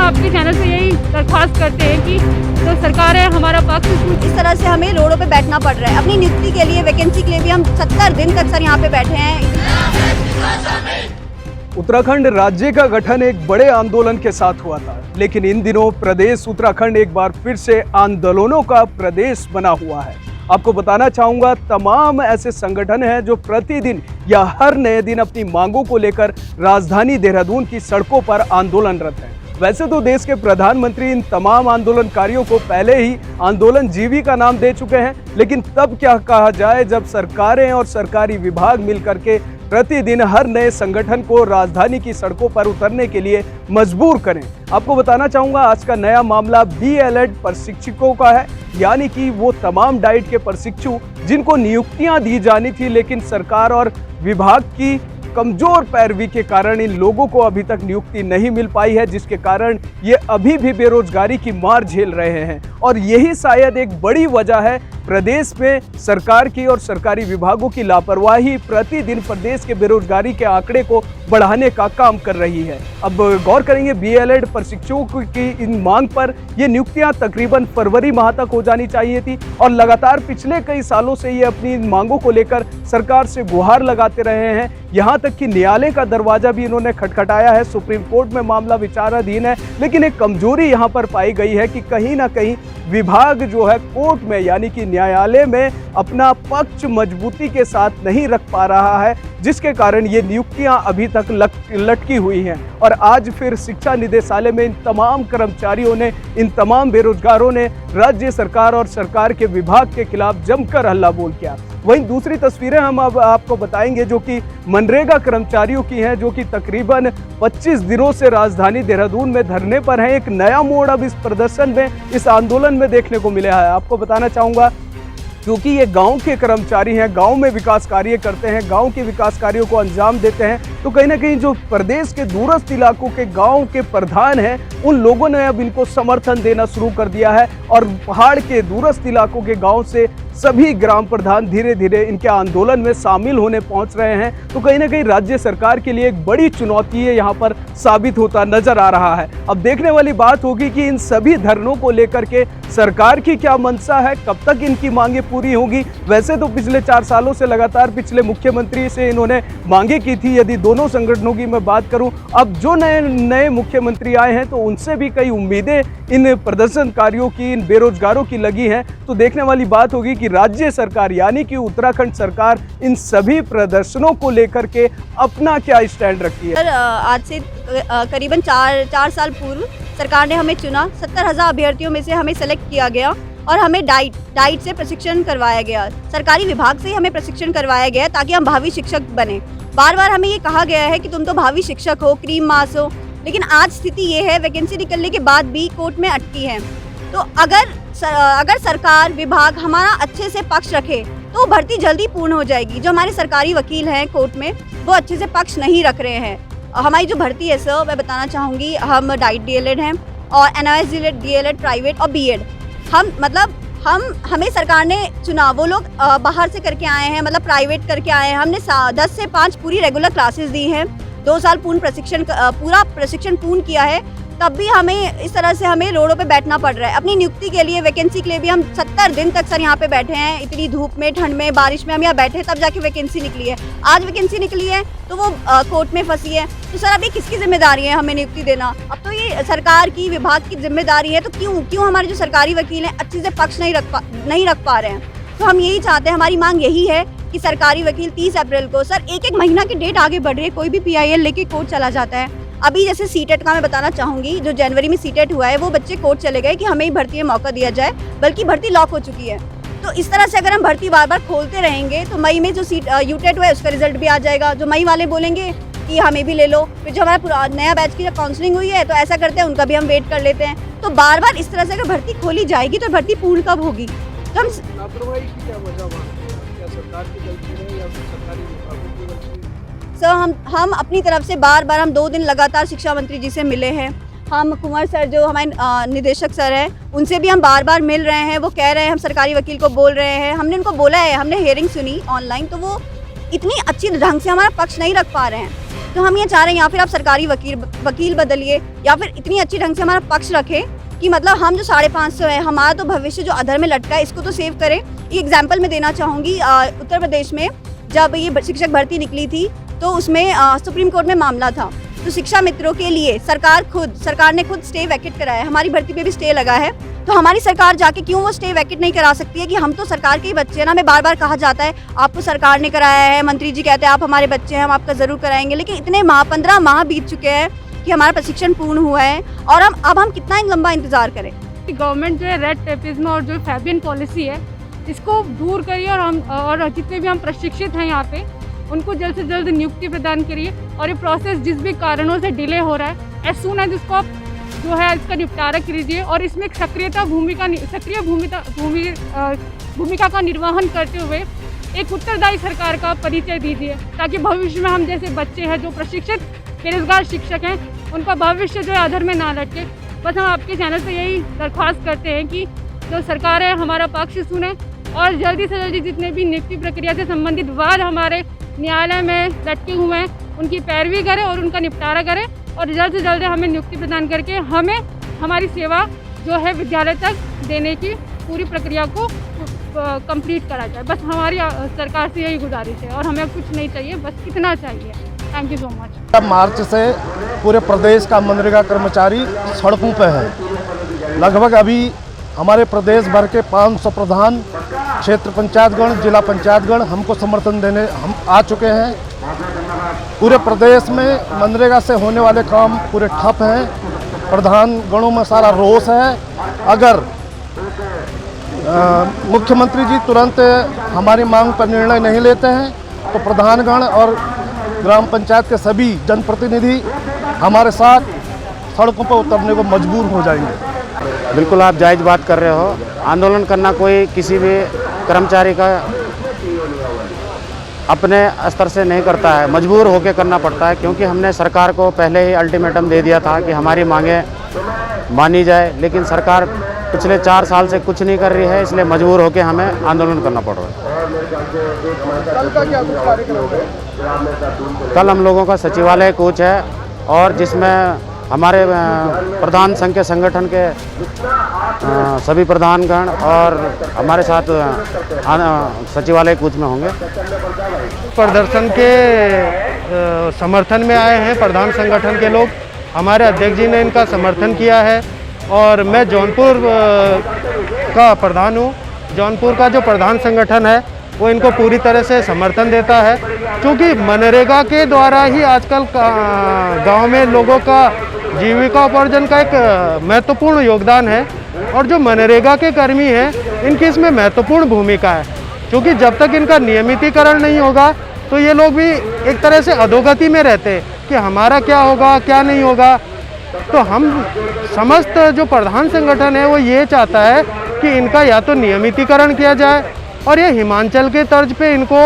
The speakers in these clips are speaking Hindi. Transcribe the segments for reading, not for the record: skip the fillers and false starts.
आपके चैनल से यही दरख्वास्त करते हैं कि जो सरकार है हमारा पक्ष इस तरह से हमें रोडों पे बैठना पड़ रहा है। अपनी नियुक्ति के लिए, वैकेंसी के लिए भी हम 70 दिन तक सर यहाँ पे बैठे हैं। उत्तराखंड राज्य का गठन एक बड़े आंदोलन के साथ हुआ था, लेकिन इन दिनों प्रदेश उत्तराखंड एक बार फिर से आंदोलनों का प्रदेश बना हुआ है। आपको बताना चाहूंगा, तमाम ऐसे संगठन हैं जो प्रतिदिन या हर नए दिन अपनी मांगों को लेकर राजधानी देहरादून की सड़कों पर आंदोलनरत हैं। वैसे तो देश के प्रधानमंत्री इन तमाम आंदोलनकारियों को पहले ही आंदोलन जीवी का नाम दे चुके हैं, लेकिन तब क्या कहा जाए जब सरकारें और सरकारी विभाग मिलकर के प्रतिदिन हर नए संगठन को राजधानी की सड़कों पर उतरने के लिए मजबूर करें। आपको बताना चाहूंगा, आज का नया मामला BEd प्रशिक्षकों का है, यानी कि वो तमाम डाइट के प्रशिक्षु जिनको नियुक्तियां दी जानी थी, लेकिन सरकार और विभाग की कमजोर पैरवी के कारण इन लोगों को अभी तक नियुक्ति नहीं मिल पाई है, जिसके कारण ये अभी भी बेरोजगारी की मार झेल रहे हैं। और यही शायद एक बड़ी वजह है प्रदेश में सरकार की और सरकारी विभागों की लापरवाही प्रतिदिन प्रदेश के बेरोजगारी के आंकड़े को बढ़ाने का काम कर रही है। अब गौर करेंगे BEd प्रशिक्षुओं की इन मांग पर। ये नियुक्तियां तकरीबन फरवरी माह तक हो जानी चाहिए थी और लगातार पिछले कई सालों से ये अपनी इन मांगों को लेकर सरकार से गुहार लगाते रहे हैं। यहाँ तक कि न्यायालय का दरवाजा भी इन्होंने खटखटाया है, सुप्रीम कोर्ट में मामला विचाराधीन है, लेकिन एक कमजोरी यहाँ पर पाई गई है कि कहीं ना कहीं विभाग जो है कोर्ट में यानी कि न्यायालय में अपना पक्ष मजबूती के साथ नहीं रख पा रहा है, जिसके कारण ये नियुक्तियां अभी तक लटकी हुई हैं। और आज फिर शिक्षा निदेशालय में इन तमाम कर्मचारियों ने, इन तमाम बेरोजगारों ने राज्य सरकार और सरकार के विभाग के खिलाफ जमकर हल्ला बोल किया। वहीं दूसरी तस्वीरें हम अब आपको बताएंगे जो कि मनरेगा कर्मचारियों की हैं, जो कि तकरीबन 25 दिनों से राजधानी देहरादून में धरने पर हैं। एक नया मोड़ अब इस प्रदर्शन में, इस आंदोलन में देखने को मिला है। आपको बताना चाहूँगा, क्योंकि ये गांव के कर्मचारी हैं, गांव में विकास कार्य करते हैं, गांव के विकास कार्यों को अंजाम देते हैं, तो कहीं ना कहीं जो प्रदेश के दूरस्थ इलाकों के गांव के प्रधान हैं, उन लोगों ने अब इनको समर्थन देना शुरू कर दिया है। और पहाड़ के दूरस्थ इलाकों के गांव से सभी ग्राम प्रधान धीरे धीरे इनके आंदोलन में शामिल होने पहुंच रहे हैं। तो कहीं ना कहीं राज्य सरकार के लिए एक बड़ी चुनौती है यहाँ पर साबित होता नजर आ रहा है। अब देखने वाली बात होगी कि इन सभी धरनों को लेकर के सरकार की क्या मंशा है, कब तक इनकी मांगे पूरी होंगी। वैसे तो पिछले 4 सालों से लगातार पिछले मुख्यमंत्री से इन्होंने मांगे की थी। यदि दोनों संगठनों की मैं बात करूं, अब जो नए मुख्यमंत्री आए हैं तो उनसे भी कई उम्मीदें इन प्रदर्शनकारियों की, इन बेरोजगारों की लगी हैं। तो देखने वाली बात होगी कि राज्य सरकार यानी कि उत्तराखंड सरकार इन सभी प्रदर्शनों को लेकर के अपना क्या स्टैंड रखती है। सर, आज से करीबन 4 साल पूर्व सरकार ने हमें चुना। 70,000 अभ्यर्थियों में से हमें सेलेक्ट किया गया और हमें डाइट से प्रशिक्षण करवाया गया। सरकारी विभाग से हमें प्रशिक्षण करवाया गया ताकि हम भावी शिक्षक बने। बार बार हमें ये कहा गया है कि तुम तो भावी शिक्षक हो, क्रीम मास हो, लेकिन आज स्थिति ये है, वैकेंसी निकलने के बाद भी कोर्ट में अटकी है। तो अगर सरकार विभाग हमारा अच्छे से पक्ष रखे तो भर्ती जल्दी पूर्ण हो जाएगी। जो हमारे सरकारी वकील हैं कोर्ट में, वो अच्छे से पक्ष नहीं रख रहे हैं। हमारी जो भर्ती है सर, मैं बताना चाहूँगी, हम डाइट DLed हैं और NIS DLed प्राइवेट और BEd। हमें सरकार ने चुना, वो लोग बाहर से करके आए हैं, मतलब प्राइवेट करके आए हैं। हमने 10 से 5 पूरी रेगुलर क्लासेस दी हैं, 2 साल पूरा प्रशिक्षण पूर्ण किया है, तब भी हमें इस तरह से हमें रोडों पे बैठना पड़ रहा है। अपनी नियुक्ति के लिए, वैकेंसी के लिए भी हम 70 दिन तक सर यहाँ पे बैठे हैं। इतनी धूप में, ठंड में, बारिश में हम यहाँ बैठे, तब जाके वैकेंसी निकली है। आज वैकेंसी निकली है तो वो कोर्ट में फंसी है। तो सर अभी किसकी जिम्मेदारी है हमें नियुक्ति देना? अब तो ये सरकार की, विभाग की जिम्मेदारी है। तो क्यों हमारे जो सरकारी वकील हैं अच्छे से पक्ष नहीं रख पा रहे हैं? तो हम यही चाहते हैं, हमारी मांग यही है कि सरकारी वकील 30 अप्रैल को, सर एक महीना की डेट आगे बढ़ रही है, कोई भी PIL लेके कोर्ट चला जाता है। अभी जैसे CTET का मैं बताना चाहूँगी, जो जनवरी में CTET हुआ है, वो बच्चे कोर्ट चले गए कि हमें ही भर्ती में मौका दिया जाए, बल्कि भर्ती लॉक हो चुकी है। तो इस तरह से अगर हम भर्ती बार बार खोलते रहेंगे तो मई में जो UTET हुआ है उसका रिजल्ट भी आ जाएगा। जो मई वाले बोलेंगे कि हमें भी ले लो, फिर जो हमारा नया बैच की जो काउंसलिंग हुई है, तो ऐसा करते हैं उनका भी हम वेट कर लेते हैं। तो बार बार इस तरह से अगर भर्ती खोली जाएगी तो भर्ती पूर्ण कब होगी? तो हम लापरवाही की क्या वजह मानते हैं? क्या सरकार की गलती है या फिर सरकारी विभागों की गलती है? सर हम अपनी तरफ से बार बार, हम 2 दिन लगातार शिक्षा मंत्री जी से मिले हैं। हम कुंवर सर जो हमारे निदेशक सर हैं, उनसे भी हम बार बार मिल रहे हैं। वो कह रहे हैं हम सरकारी वकील को बोल रहे हैं। हमने उनको बोला है, हमने हियरिंग सुनी ऑनलाइन, तो वो इतनी अच्छी ढंग से हमारा पक्ष नहीं रख पा रहे हैं। तो हम ये चाह रहे हैं या फिर आप सरकारी वकील बदलिए या फिर इतनी अच्छी ढंग से हमारा पक्ष रखें कि मतलब हम जो 550 है, हमारा तो भविष्य जो अधर में लटका है इसको तो सेव करें। एक एग्जाम्पल मैं देना चाहूँगी, उत्तर प्रदेश में जब ये शिक्षक भर्ती निकली थी तो उसमें सुप्रीम कोर्ट में मामला था, तो शिक्षा मित्रों के लिए सरकार ने खुद स्टे वैकेट कराया है। हमारी भर्ती पे भी स्टे लगा है, तो हमारी सरकार जाके क्यों वो स्टे वैकेट नहीं करा सकती है कि हम तो सरकार के ही बच्चे हैं ना। हमें बार बार कहा जाता है आपको सरकार ने कराया है, मंत्री जी कहते हैं आप हमारे बच्चे हैं, हम आपका ज़रूर कराएंगे, लेकिन इतने 15 माह बीत चुके हैं कि हमारा प्रशिक्षण पूर्ण हुआ है और अब हम कितना लंबा इंतज़ार करें। गवर्नमेंट जो है रेड टेपिज्म और जो फैबियन पॉलिसी है इसको दूर करिए और जितने भी हम प्रशिक्षित हैं यहाँ पे उनको जल्द से जल्द नियुक्ति प्रदान करिए और ये प्रोसेस जिस भी कारणों से डिले हो रहा है एज सून एज इसको आप जो है इसका निपटारा कीजिए और इसमें एक सक्रिय भूमिका का निर्वहन करते हुए एक उत्तरदायी सरकार का परिचय दीजिए, ताकि भविष्य में हम जैसे बच्चे हैं जो प्रशिक्षित बेरोजगार शिक्षक हैं उनका भविष्य जो है अधर में ना लटके। बस हम आपके चैनल से यही दरख्वास्त करते हैं कि जो सरकार है हमारा पक्ष सुने और जल्दी से जल्दी जितने भी नियुक्ति प्रक्रिया से संबंधित विवाद हमारे न्यायालय में लटके हुए हैं उनकी पैरवी करें और उनका निपटारा करें और जल्द से जल्द हमें नियुक्ति प्रदान करके हमें हमारी सेवा जो है विद्यालय तक देने की पूरी प्रक्रिया को कंप्लीट करा जाए। बस हमारी सरकार से यही गुजारिश है और हमें कुछ नहीं चाहिए, बस इतना चाहिए। Thank you so much. March से पूरे प्रदेश का मनरेगा कर्मचारी सड़कों पे है। लगभग अभी हमारे प्रदेश भर के 500 प्रधान, क्षेत्र पंचायतगण, जिला पंचायतगण हमको समर्थन देने हम आ चुके हैं। पूरे प्रदेश में मनरेगा से होने वाले काम पूरे ठप हैं। प्रधान गणों में सारा रोष है। अगर मुख्यमंत्री जी तुरंत हमारी मांग पर निर्णय नहीं लेते हैं तो प्रधानगण और ग्राम पंचायत के सभी जनप्रतिनिधि हमारे साथ सड़कों पर उतरने को मजबूर हो जाएंगे। बिल्कुल आप जायज़ बात कर रहे हो। आंदोलन करना कोई किसी भी कर्मचारी का अपने स्तर से नहीं करता है, मजबूर होकर करना पड़ता है, क्योंकि हमने सरकार को पहले ही अल्टीमेटम दे दिया था कि हमारी मांगें मानी जाए, लेकिन सरकार पिछले 4 साल से कुछ नहीं कर रही है, इसलिए मजबूर होकर हमें आंदोलन करना पड़ रहा है। कल का क्या कुछ कार्यक्रम है? कल हम लोगों का सचिवालय कूच है और जिसमें हमारे प्रधान संघ के संगठन के सभी प्रधानगण और हमारे साथ सचिवालय कूच में होंगे। प्रदर्शन के समर्थन में आए हैं प्रधान संगठन के लोग। हमारे अध्यक्ष जी ने इनका समर्थन किया है और मैं जौनपुर का प्रधान हूँ। जौनपुर का जो प्रधान संगठन है वो इनको पूरी तरह से समर्थन देता है, क्योंकि मनरेगा के द्वारा ही आजकल गांव में लोगों का जीविका उपार्जन का एक महत्वपूर्ण योगदान है और जो मनरेगा के कर्मी हैं इनकी इसमें महत्वपूर्ण भूमिका है, क्योंकि जब तक इनका नियमितीकरण नहीं होगा तो ये लोग भी एक तरह से अधोगति में रहते हैं कि हमारा क्या होगा क्या नहीं होगा। तो हम समस्त जो प्रधान संगठन है वो ये चाहता है कि इनका या तो नियमितीकरण किया जाए और ये हिमाचल के तर्ज पे इनको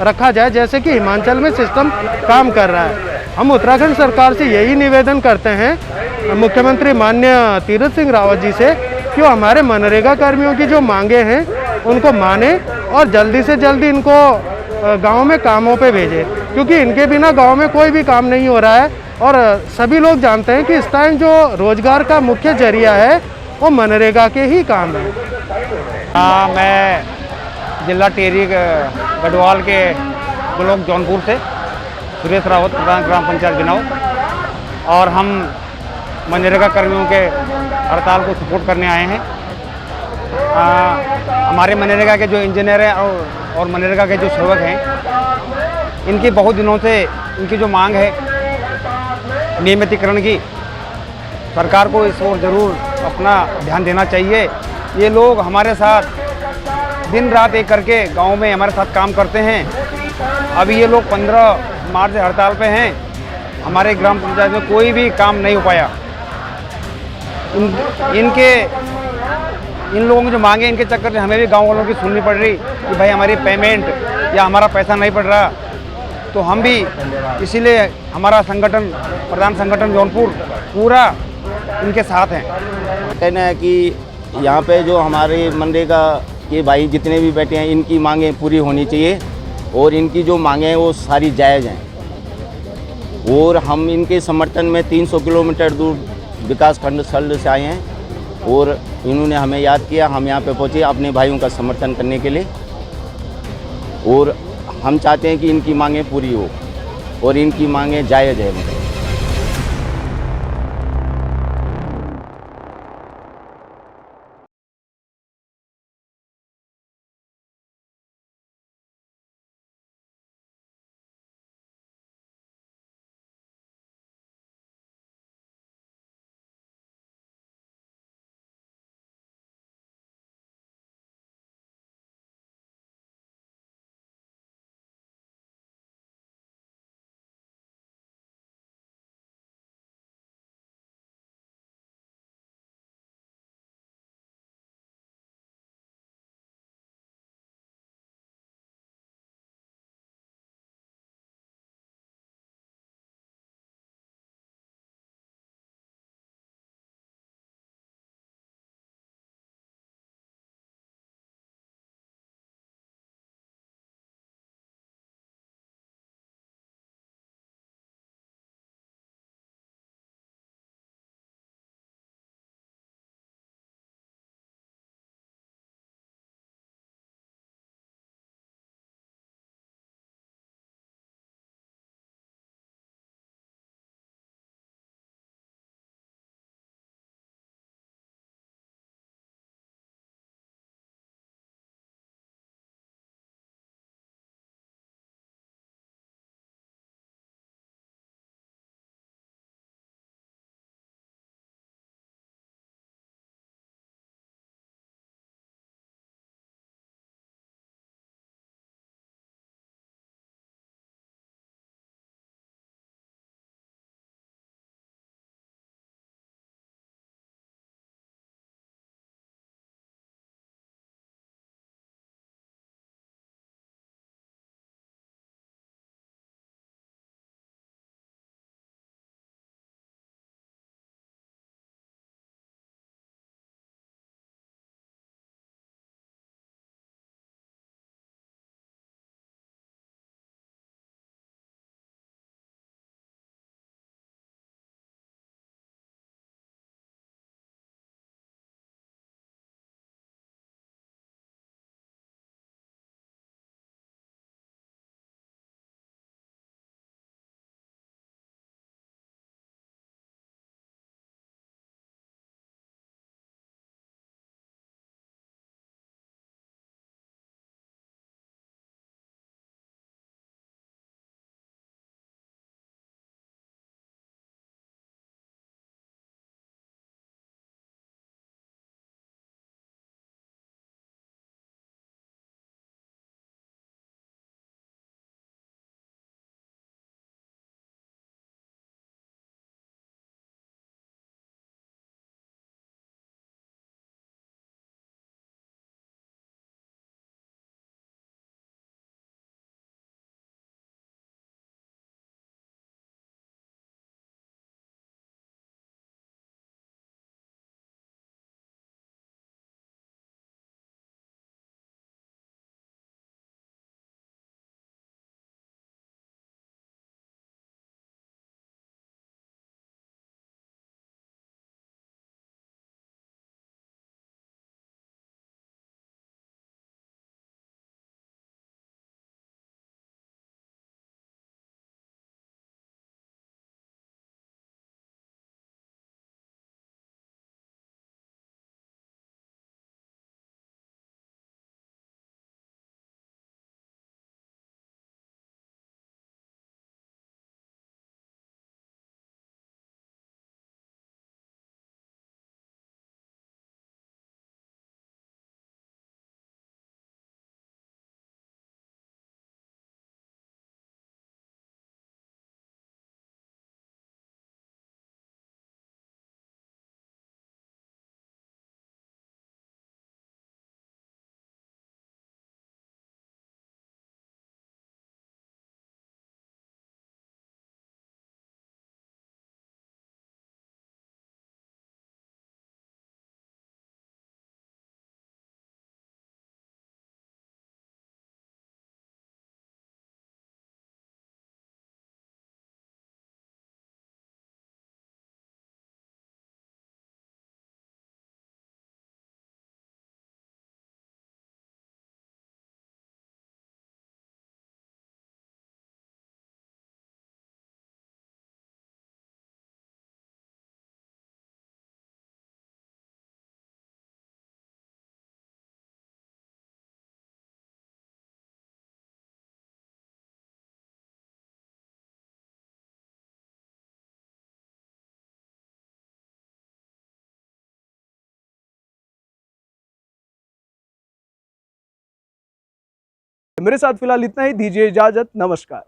रखा जाए, जैसे कि हिमाचल में सिस्टम काम कर रहा है। हम उत्तराखंड सरकार से यही निवेदन करते हैं मुख्यमंत्री माननीय तीरथ सिंह रावत जी से कि वो हमारे मनरेगा कर्मियों की जो मांगे हैं उनको माने और जल्दी से जल्दी इनको गांव में कामों पे भेजे, क्योंकि इनके बिना गांव में कोई भी काम नहीं हो रहा है और सभी लोग जानते हैं कि इस टाइम जो रोजगार का मुख्य जरिया है वो मनरेगा के ही काम है। मैं जिला टेरी गढ़वाल के ब्लॉक जौनपुर से सुरेश रावत, प्रधान ग्राम पंचायत बिनाव, और हम मनरेगा कर्मियों के हड़ताल को सपोर्ट करने आए हैं। हमारे मनरेगा के जो इंजीनियर हैं और मनरेगा के जो सेवक हैं इनकी बहुत दिनों से इनकी जो मांग है नियमितीकरण की, सरकार को इस ओर ज़रूर अपना ध्यान देना चाहिए। ये लोग हमारे साथ दिन रात एक करके गांव में हमारे साथ काम करते हैं। अभी ये लोग 15 मार्च से हड़ताल पे हैं। हमारे ग्राम पंचायत में कोई भी काम नहीं हो पाया। इन लोगों की जो मांगे इनके चक्कर में हमें भी गांव वालों की सुननी पड़ रही कि भाई हमारी पेमेंट या हमारा पैसा नहीं पड़ रहा। तो हम भी इसीलिए हमारा संगठन, प्रधान संगठन जौनपुर पूरा इनके साथ हैं। कहना है कि यहाँ पे जो हमारे मनरेगा के भाई जितने भी बैठे हैं इनकी मांगें पूरी होनी चाहिए और इनकी जो मांगें हैं वो सारी जायज़ हैं। और हम इनके समर्थन में 300 किलोमीटर दूर विकास खंड स्थल से आए हैं और इन्होंने हमें याद किया, हम यहाँ पे पहुँचे अपने भाइयों का समर्थन करने के लिए। और हम चाहते हैं कि इनकी मांगें पूरी हो और इनकी मांगें जायज़ है। मेरे साथ फिलहाल इतना ही, दीजिए इजाजत, नमस्कार।